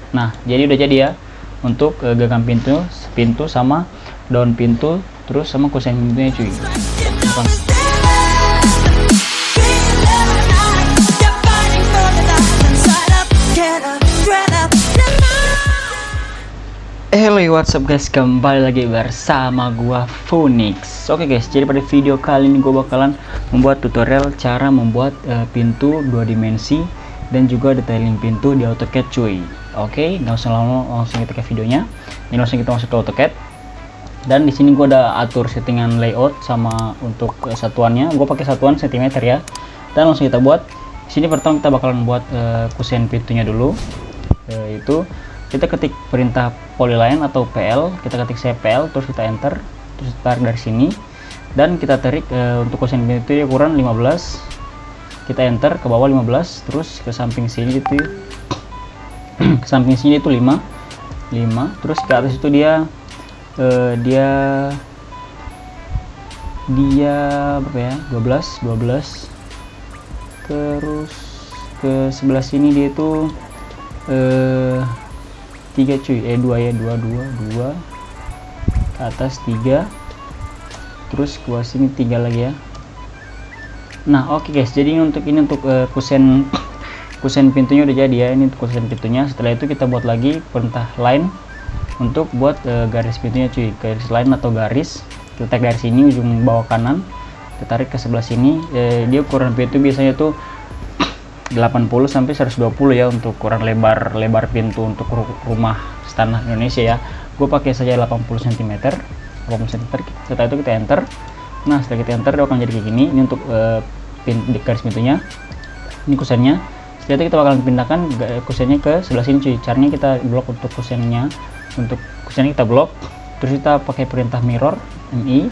Nah, jadi udah jadi ya untuk gagang pintu sama daun pintu, terus sama kusen pintunya cuy. Hello, what's up guys, kembali lagi bersama gua Phoenix. Oke guys, jadi pada video kali ini gua bakalan membuat tutorial cara membuat pintu 2 dimensi dan juga detailing pintu di AutoCAD cuy. Oke, nggak usah lama, langsung kita ke videonya. Ini langsung kita masuk ke AutoCAD. Dan di sini gua udah atur settingan layout sama untuk satuannya. Gua pakai satuan cm ya. Dan langsung kita buat. Di sini pertama kita bakalan buat kusen pintunya dulu. Itu kita ketik perintah polyline atau PL, kita ketik CPL, terus kita enter, terus tarik dari sini dan kita tarik untuk kusen pintu ya ukuran 15, kita enter ke bawah 15, terus ke samping sini itu ke samping sini itu 5, terus ke atas itu dia berapa ya, 12, terus ke sebelah sini dia itu 3 cuy, 2 ya, 2 ke atas 3, terus ke bawah sini 3 lagi ya. Nah oke guys, jadi untuk kusen pintunya udah jadi ya. Ini untuk kusen pintunya. Setelah itu kita buat lagi perintah line untuk buat garis pintunya cuy, garis line atau garis. Kita tarik dari sini ujung bawah kanan, kita tarik ke sebelah sini. Dia ukuran pintu biasanya tuh 80 sampai 120 ya untuk ukuran lebar pintu untuk rumah standar Indonesia ya. Gue pakai saja 80 cm. Setelah itu kita enter. Nah, setelah kita enter dia akan jadi kayak gini. Ini untuk garis pintunya. Ini kusennya. Setelah itu kita bakalan pindahkan kusennya ke sebelah sini cuy. Caranya kita blok untuk kusennya. Untuk kusennya kita blok. Terus kita pakai perintah mirror MI.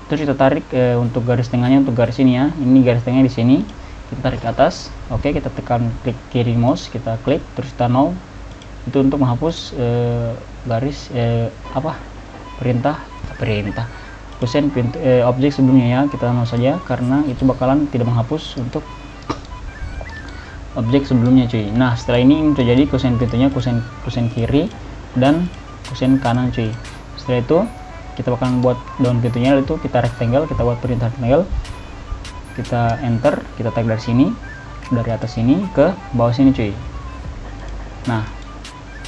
Terus kita tarik untuk garis tengahnya, untuk garis ini ya. Ini garis tengahnya di sini. Kita tarik ke atas. Oke, kita tekan klik kiri mouse, kita klik, terus kita no. Itu untuk menghapus garis perintah kusen pintu objek sebelumnya ya. Kita no saja karena itu bakalan tidak menghapus untuk objek sebelumnya cuy. Nah, setelah ini terjadi kusen pintunya kusen kiri dan kusen kanan cuy. Setelah itu kita bakalan buat daun pintunya, itu kita rectangle, kita buat perintah rectangle. Kita enter, kita tarik dari sini, dari atas sini ke bawah sini cuy. Nah,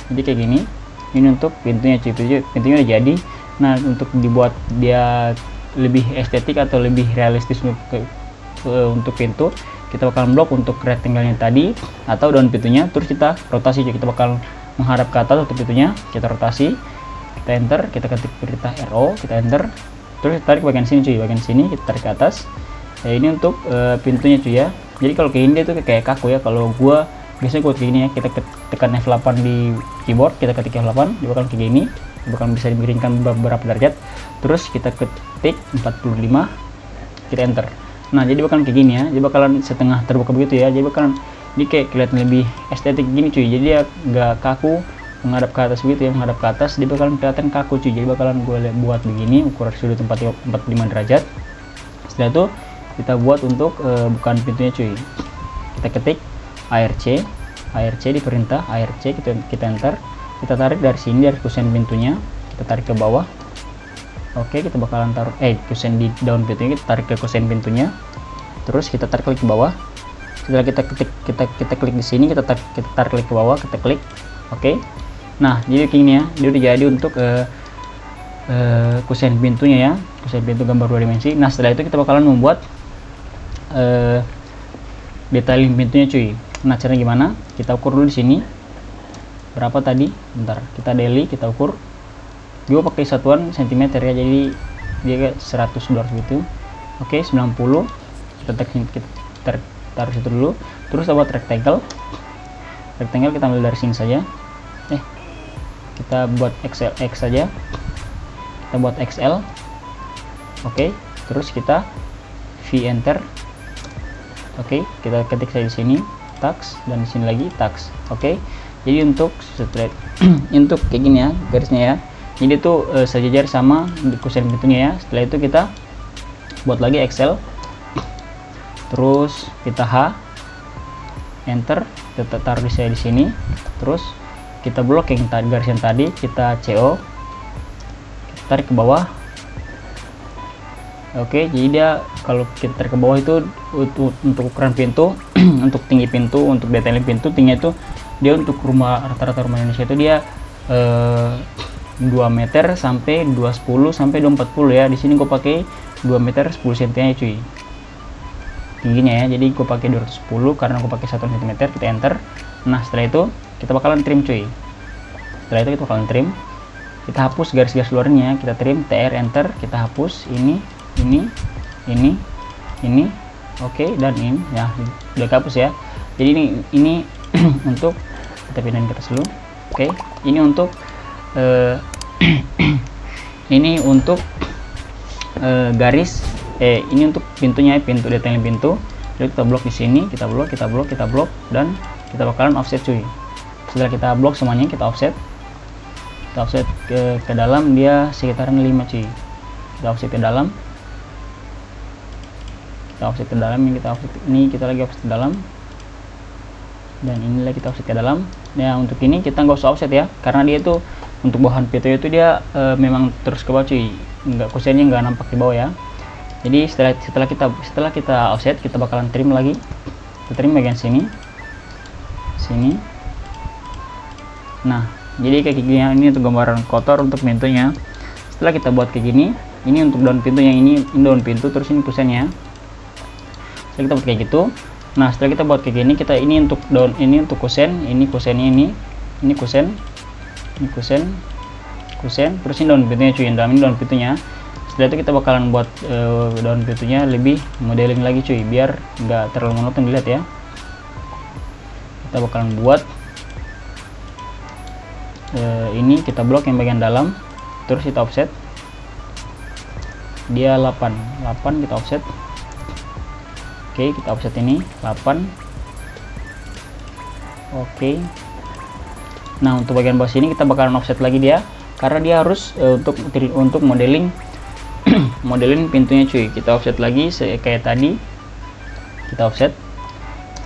jadi kayak gini. Ini untuk pintunya cuy, pintunya udah jadi. Nah, untuk dibuat dia lebih estetik atau lebih realistis untuk pintu, kita bakal blok untuk rectangle-nya tadi atau daun pintunya, terus kita rotasi cuy. Kita bakal menghadap ke atas untuk pintunya, kita rotasi, kita enter, kita ketik perintah RO, kita enter, terus kita tarik bagian sini cuy, bagian sini kita tarik ke atas. Ini untuk pintunya cuy ya. Jadi kalau kayak gini dia tuh kayak kaku ya. Kalau gua biasanya kayak gini ya, kita tekan F8 di keyboard, kita ketik F8, dia bakal kayak gini, dia bakal bisa dimiringkan beberapa derajat. Terus kita ketik 45, kita enter. Nah, jadi bakalan kayak gini ya. Dia bakalan setengah terbuka begitu ya. Jadi bakalan dia kayak kelihatan lebih estetik gini cuy. Jadi dia nggak kaku menghadap ke atas begitu ya, menghadap ke atas dia bakalan kelihatan kaku cuy. Jadi bakalan gue buat begini, ukuran sudut 45 derajat. Setelah itu kita buat untuk bukan pintunya cuy. Kita ketik ARC di perintah ARC, kita enter, kita tarik dari sini, dari kusen pintunya kita tarik ke bawah. Oke, kita bakalan taruh kusen di daun pintunya, kita tarik ke kusen pintunya, terus kita tarik klik ke bawah. Setelah kita klik di sini, kita tarik klik ke bawah, kita klik. Oke, nah jadi kayak gini ya. Dia udah jadi untuk kusen pintunya ya, kusen pintu gambar 2 dimensi. Nah, setelah itu kita bakalan membuat detailing pintunya cuy. Nah, caranya gimana? Kita ukur dulu di sini berapa tadi, bentar, kita daily, kita ukur. Gue pakai satuan cm ya, jadi dia 100 200 gitu. Oke, 90 kita taruh situ dulu. Terus kita buat rectangle kita ambil dari sini saja. Kita buat XLX saja, kita buat XL. Oke, terus kita V enter. Oke, kita ketik saja di sini tax, dan di sini lagi tax. Oke, jadi untuk untuk kayak gini ya garisnya ya. Jadi itu sejajar sama di kusen pintunya ya. Setelah itu kita buat lagi Excel, terus kita H enter, kita taruh di sini, terus kita blok yang tadi, garis yang tadi kita CO, kita tarik ke bawah. Oke, jadi dia kalau kita tarik ke bawah itu untuk ukuran pintu, untuk tinggi pintu, untuk detailing pintu, tinggi itu dia untuk rata-rata rumah Indonesia itu dia 2 meter sampai 210 sampai 240 ya. Di sini gue pakai 2 meter 10 cm ya cuy, tingginya ya. Jadi gue pakai 210 karena gue pakai 1 cm. Kita enter. Nah setelah itu kita bakalan trim cuy. Setelah itu kita bakalan trim, kita hapus garis-garis luarnya, kita trim, TR enter, kita hapus ini, oke, dan ini ya udah hapus ya. Jadi ini untuk kita pindahin ke atas dulu. Oke, ini untuk ini untuk garis ini untuk pintunya, pintu detailing pintu. Jadi kita blok di sini, kita blok, dan kita bakalan offset cuy. Setelah kita blok semuanya, kita offset ke dalam, dia sekitaran 5 cuy. Kita offset ke dalam, ini kita lagi offset ke dalam, dan inilah kita offset ke dalam. Nah untuk ini kita nggak usah offset ya, karena dia itu untuk bahan pintu itu dia memang terus ke bawah cuy, kusennya nggak nampak di bawah ya. Jadi setelah kita offset, kita bakalan trim lagi. Kita trim bagian sini. Nah jadi kayak gini ya, ini untuk gambaran kotor untuk pintunya. Setelah kita buat kayak gini, ini untuk daun pintunya, ini daun pintu, terus ini kusennya. Setelah kita buat kayak gitu, nah setelah kita buat kayak gini, kita ini untuk daun, ini untuk kusen, ini kusennya, ini kusen, terus ini daun pintunya cuy, ini daun pintunya. Setelah itu kita bakalan buat daun pintunya lebih modeling lagi cuy, biar nggak terlalu monoton dilihat ya. Kita bakalan buat ini, kita blok yang bagian dalam, terus kita offset dia 8 kita offset. Oke, kita offset ini 8. Oke. Nah untuk bagian bawah sini kita bakalan offset lagi dia, karena dia harus untuk modeling modelin pintunya cuy. Kita offset lagi kayak tadi, kita offset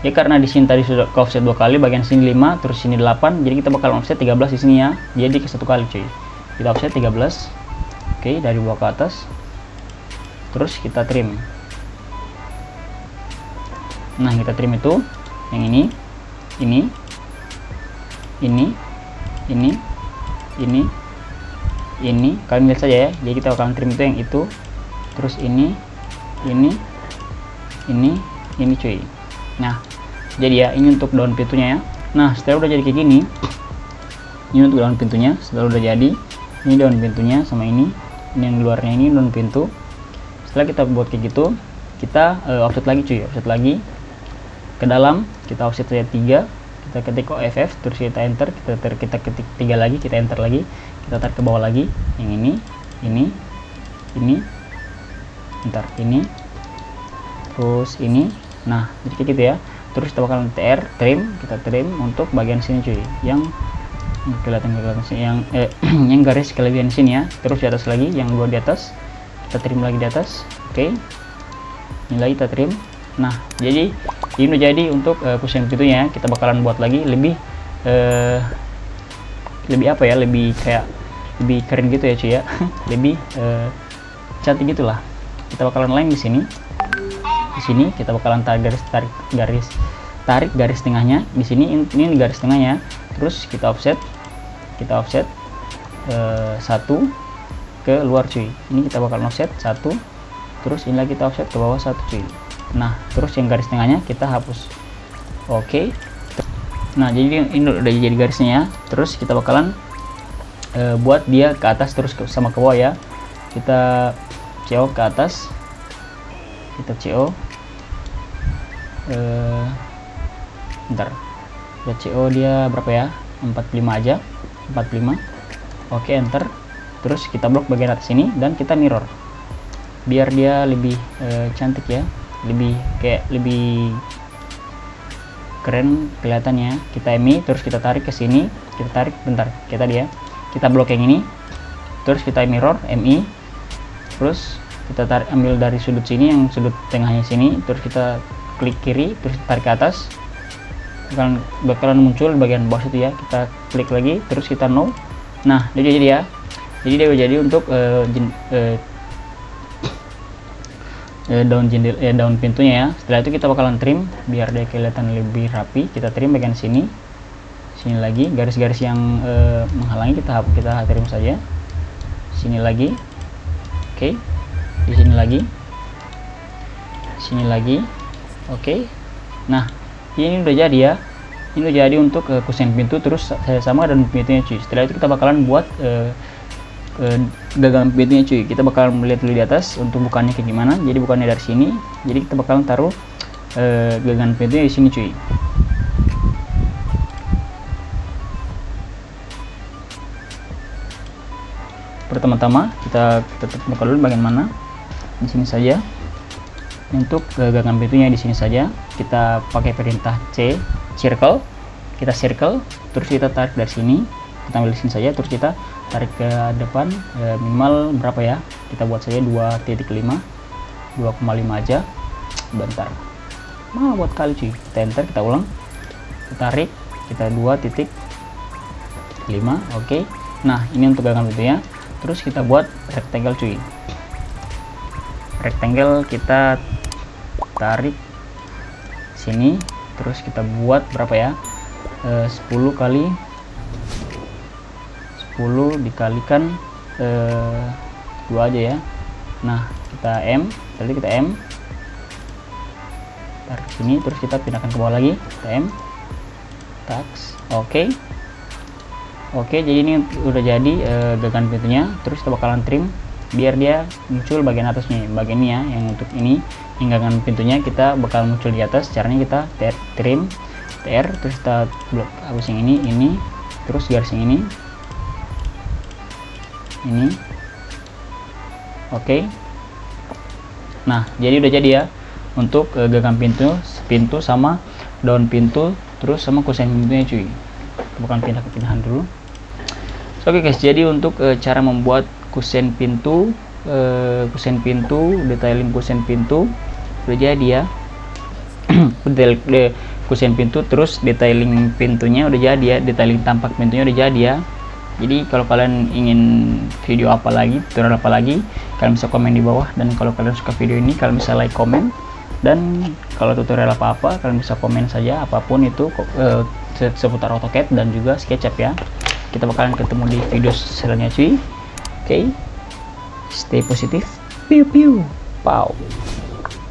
ya, karena di sini tadi sudah ke offset 2 kali, bagian sini 5, terus sini 8, jadi kita bakal offset 13 di sini ya, jadi ke 1 kali cuy. Kita offset 13. Oke, dari bawah ke atas, terus kita trim. Nah kita trim itu yang ini, kalian lihat saja ya. Jadi kita akan trim itu yang itu, terus ini cuy. Nah jadi ya, ini untuk daun pintunya ya. Nah setelah udah jadi kayak gini, ini untuk daun pintunya. Setelah udah jadi, ini daun pintunya sama ini yang luarnya, ini daun pintu. Setelah kita buat kayak gitu, kita offset lagi cuy, offset lagi ke dalam, kita offset saja 3, kita ketik OFF, terus kita enter, kita ketik 3 lagi, kita enter lagi, kita tarik ke bawah lagi, yang ini, ntar ini, terus ini. Nah jadi kayak gitu ya. Terus kita bakalan kita trim untuk bagian sini cuy, yang kelihatan sini, yang garis kelebihan sini ya. Terus di atas lagi, yang 2 di atas, kita trim lagi di atas. Oke, ini lagi kita trim. Nah jadi ini udah jadi untuk kusen pintunya. Kita bakalan buat lagi lebih apa ya, lebih keren gitu ya cuy ya. Lebih cantik gitulah. Kita bakalan line di sini kita bakalan tarik garis tengahnya di sini. Ini garis tengahnya, terus kita offset 1 ke luar cuy. Ini kita bakalan offset 1, terus ini lagi kita offset ke bawah 1 cuy. Nah terus yang garis tengahnya kita hapus. Oke. Nah jadi ini udah jadi garisnya ya. Terus kita bakalan buat dia ke atas terus sama ke bawah ya. Kita CO ke atas, kita CO bentar, kita CO dia berapa ya, 45 aja, 45. Oke, enter. Terus kita blok bagian atas ini dan kita mirror biar dia lebih cantik ya, lebih keren kelihatannya. Kita MI, terus kita tarik ke sini, kita tarik bentar kayak tadi ya, kita blok yang ini, terus kita mirror MI, terus kita ambil dari sudut sini, yang sudut tengahnya sini, terus kita klik kiri, terus tarik ke atas. bakalan muncul di bagian bawah situ ya. Kita klik lagi terus kita no. Nah dia jadi ya, jadi dia jadi untuk daun pintunya ya. Setelah itu kita bakalan trim biar dia kelihatan lebih rapi. Kita trim bagian sini lagi, garis-garis yang menghalangi kita trim saja. Sini lagi, oke. Di sini lagi, oke. Nah ini udah jadi ya. Ini udah jadi untuk kusen pintu, terus sama dan pintunya cuy. Setelah itu kita bakalan buat gagang pintunya cuy. Kita bakalan melihat dulu di atas untuk bukannya kayak gimana. Jadi bukannya dari sini, jadi kita bakalan taruh gagang pintunya di sini cuy. Pertama-tama kita buka dulu bagian mana. Di sini saja. Untuk gagang pintunya di sini saja. Kita pakai perintah C, circle. Kita circle, terus kita tarik dari sini. Kita ambil di sini saja, terus kita tarik ke depan minimal berapa ya? Kita buat saja 2.5 aja. Bentar. Mau buat kali cuy. Kita enter, kita ulang. Kita tarik, kita 2.5. Oke. Nah, ini untuk gagang pintunya. Terus kita buat rectangle cuy. Rectangle kita tarik sini, terus kita buat berapa ya? 10 kali 10 dikalikan 2 aja ya. Nah kita M, tadi kita M tarik sini, terus kita pindahkan ke bawah lagi, kita M tax. Oke, jadi ini udah jadi gagang pintunya. Terus kita bakalan trim biar dia muncul bagian atasnya, bagian ini ya, yang untuk ini yang gagang pintunya kita bakal muncul di atas. Caranya kita trim TR, terus kita blok habis yang ini, terus garis yang ini. Oke. Nah jadi udah jadi ya untuk gagang pintu sama daun pintu, terus sama kusen pintunya cuy. Bukan pindahan dulu. Oke guys, jadi untuk cara membuat kusen pintu, detailing kusen pintu udah jadi ya. Kusen pintu, terus detailing pintunya udah jadi ya, detailing tampak pintunya udah jadi ya. Jadi kalau kalian ingin video apa lagi, tutorial apa lagi, kalian bisa komen di bawah. Dan kalau kalian suka video ini, kalian bisa like, komen. Dan kalau tutorial apa-apa, kalian bisa komen saja apapun itu seputar AutoCAD dan juga SketchUp ya. Kita bakalan ketemu di video selanjutnya cuy. Oke, stay positif, piu piu, pow.